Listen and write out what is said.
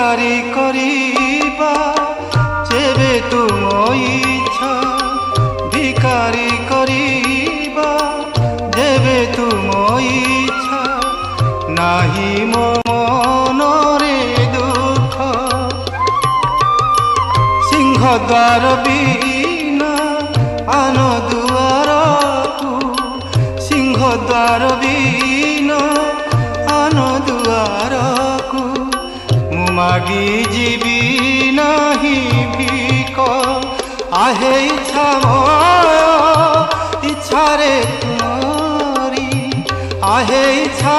ভিকারি করিবা যেবে তুম ইচ্ছা ভিকারি করিবা যেবে তুম ইচ্ছা নাহি মো মনরে দুঃখ সিংহদ্বার বিনা আন দুয়ারকু সিংহদ্বার বিনা আন দুয়ারকু মু মাগি ଯିବି ନାହିଁ ভিক আহে ইচ্ছা ময় ইচ্ছারে তুমরি আহে ইচ্ছা